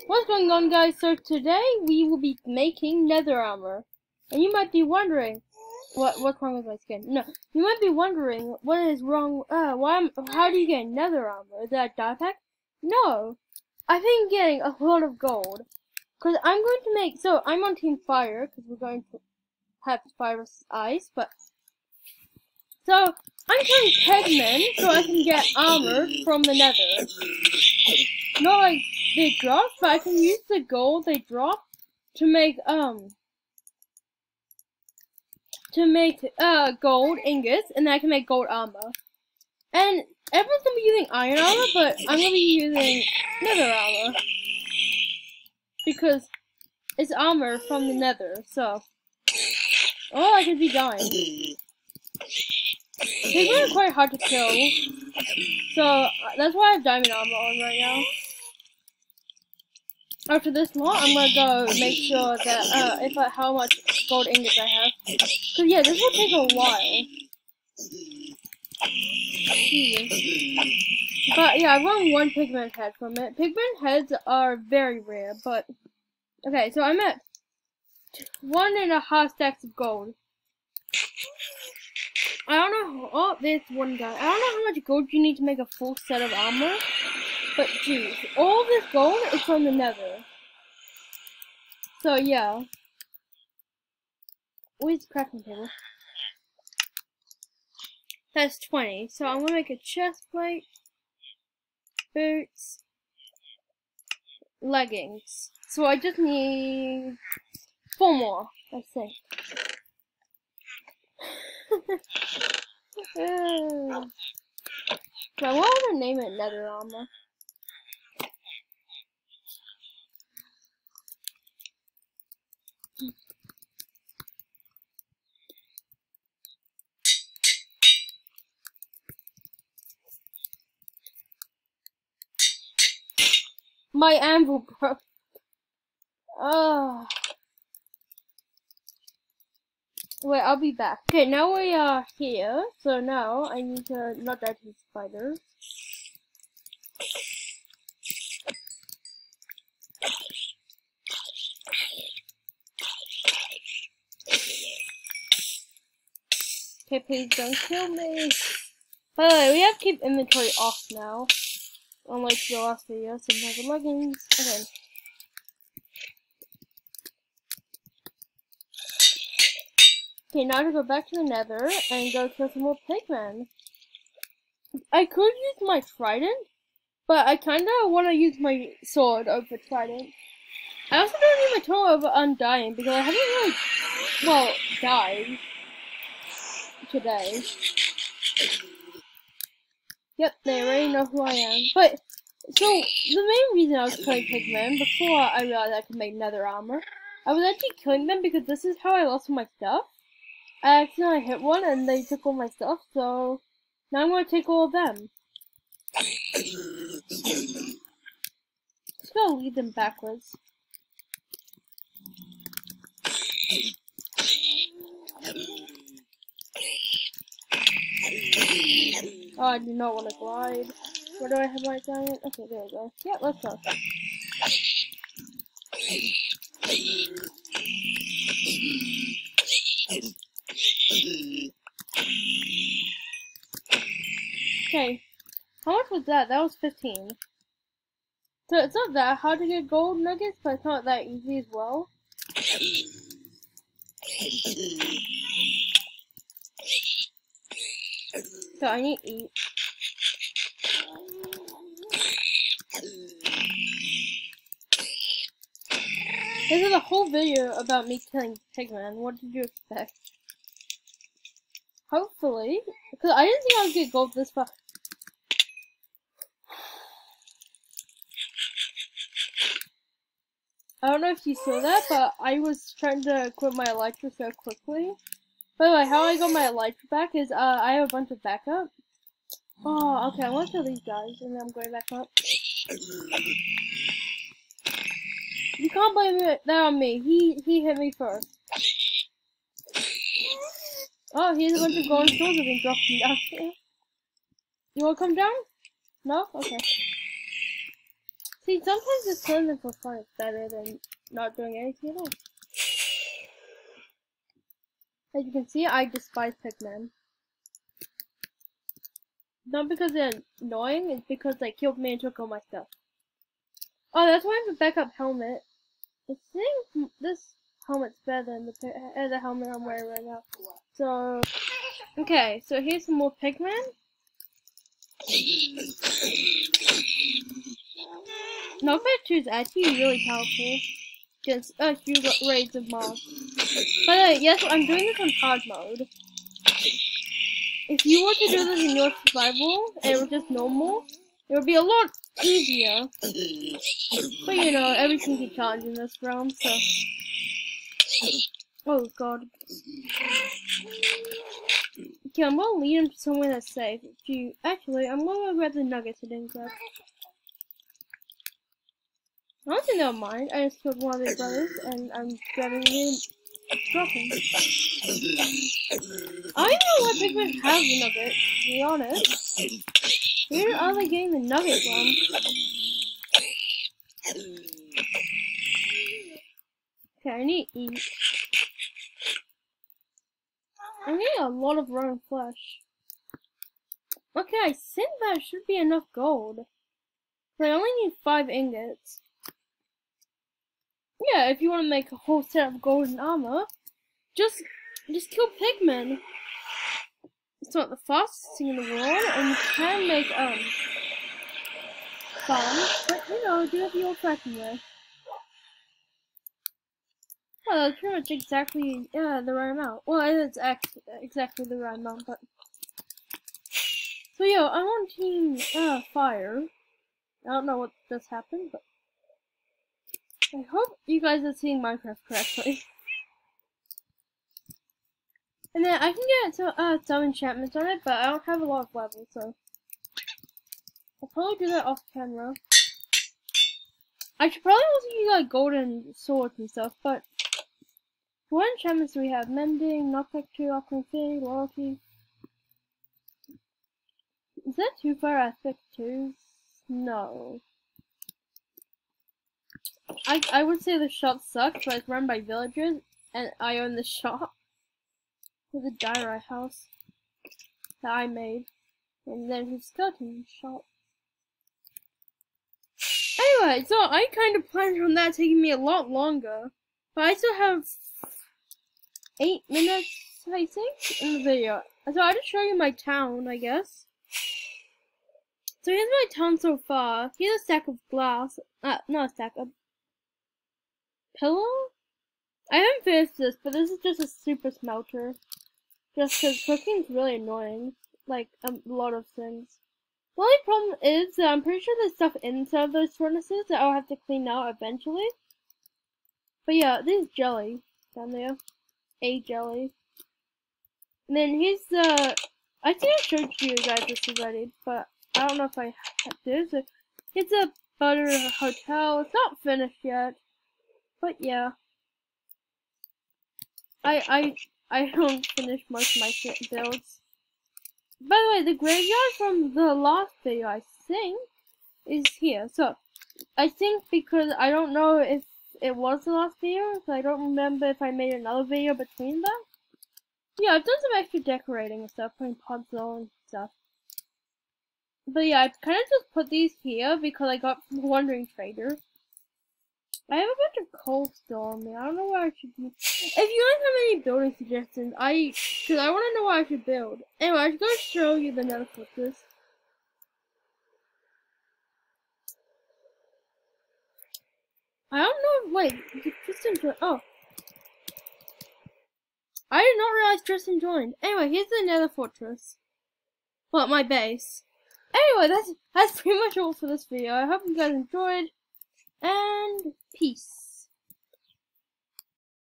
What's going on, guys? So today we will be making nether armor. And you might be wondering, what's wrong with my skin? No, you might be wondering what is wrong, how do you get nether armor? Is that a dye pack? No, I've been getting a lot of gold. Cause I'm going to make, so I'm on team fire, cause we're going to have fire versus ice, so I'm killing pigmen so I can get armor from the nether. Not like they drop, but I can use the gold they drop to make gold ingots, and then I can make gold armor. And everyone's gonna be using iron armor, but I'm gonna be using nether armor because it's armor from the nether. So, oh, I could be dying. Pigmen are quite hard to kill, so that's why I have diamond armor on right now. After this lot, I'm gonna go make sure that how much gold ingots I have. Cause yeah, this will take a while. But yeah, I won one pigment head from it. Pigment heads are very rare, but okay. So I'm at 1.5 stacks of gold. I don't know. Oh, there's one guy. I don't know how much gold you need to make a full set of armor. But geez, all this gold is from the nether. So yeah. Where's the crafting table? That's 20. So I'm gonna make a chest plate, boots, leggings. So I just need 4 more, I think. Now, what would I name it? Nether armor. My anvil broke. Oh. Wait, I'll be back. Okay, now we are here. So now I need to not die to the spiders. Okay, please don't kill me. By the way, we have to keep inventory off now. Unlike the last video, so never leggings. Okay. Okay, now to go back to the nether and go kill some more pigmen. I could use my trident, but I kinda wanna use my sword over trident. I also don't need my tool over undying because I haven't really, well, died today. Yep, they already know who I am. But, so, the main reason I was killing pigmen before I realized I could make nether armor, I was actually killing them because this is how I lost my stuff. I accidentally hit one and they took all my stuff, so now I'm going to take all of them. Just gonna lead them backwards. Oh, I do not want to glide. Where do I have my giant? Okay, there we go. Yeah, let's go. Okay, how much was that? That was 15. So it's not that hard to get gold nuggets, but it's not that easy as well. So I need to eat. This is a whole video about me killing pigmen. What did you expect? Hopefully, because I didn't think I would get gold this far. I don't know if you saw that, but I was trying to equip my elytra so quickly. By the way, how I got my elytra back is I have a bunch of backup. Oh, okay, I want to kill these guys, and then I'm going back up. You can't blame that on me. He hit me first. Oh, here's a bunch of golden swords that have been dropping down here. You wanna come down? No? Okay. See, sometimes just killing them for fun is better than not doing anything at all. As you can see, I despise pigmen. Not because they're annoying, it's because they killed me and took all my stuff. Oh, that's why I have a backup helmet. I think this helmet's better than the helmet I'm wearing right now. So, okay, so here's some more pigmen. Notepad 2 is actually really powerful against a few raids of mobs. By the way, yes, I'm doing this on hard mode. If you were to do this in your survival, and it was just normal, it would be a lot easier. But you know, everything's a challenge in this realm, so... Oh god. Okay, I'm gonna lead him to somewhere that's safe. Actually, I'm gonna go grab the nuggets I didn't grab. I don't think they'll mind. I just killed one of their brothers, and I'm grabbing him. Dropping. I don't know why pigmen have the nuggets, to be honest. Where are they getting the nugget from? Okay, I need to eat. I need a lot of raw flesh. Okay, I think that should be enough gold. But I only need 5 ingots. Yeah, if you want to make a whole set of golden armor, just kill pigmen. It's not the fastest thing in the world, and you can make farms, but you know, do it the old-fashioned way. Well, that's pretty much exactly the right amount. Well, it's exactly the right amount, but so yeah, I'm on team fire. I don't know what just happened, but I hope you guys are seeing Minecraft correctly. And then I can get some enchantments on it, but I don't have a lot of levels, so I'll probably do that off camera. I should probably also use like golden swords and stuff, but what enchantments do we have? Mending, knockback 2, offering fee, loyalty. Is that too far aspect 2? No. I would say the shop sucks, but it's run by villagers, and I own the shop. With a diorite house that I made. And then his skeleton shop. Anyway, so I kind of planned on that taking me a lot longer. But I still have 8 minutes, I think, in the video. So I'll just show you my town, I guess. So here's my town so far. Here's a stack of glass. Not a stack, a pillow? I haven't finished this, but this is just a super smelter. Just because cooking's really annoying. Like, a lot of things. The only problem is that I'm pretty sure there's stuff inside those furnaces that I'll have to clean out eventually. But yeah, there's jelly down there. A jelly. And then here's the... I think I showed you guys this already, but I don't know if I did. So it's a butter hotel. It's not finished yet. But yeah. I don't finish most of my builds. By the way, the graveyard from the last video, I think, is here. So, I think because I don't know if it was the last video, so I don't remember if I made another video between them. Yeah, I've done some extra decorating and stuff, putting puzzle and stuff. But yeah, I kind of just put these here because I got from the Wandering Trader. I have a bunch of coal still on me. I don't know what I should do. If you guys have any building suggestions, because I want to know what I should build. Anyway, I should go show you the Nether fortress. I don't know. Wait, did Tristan join? Oh, I did not realize Tristan joined. Anyway, here's the Nether fortress. Well, my base. Anyway, that's pretty much all for this video. I hope you guys enjoyed, and peace.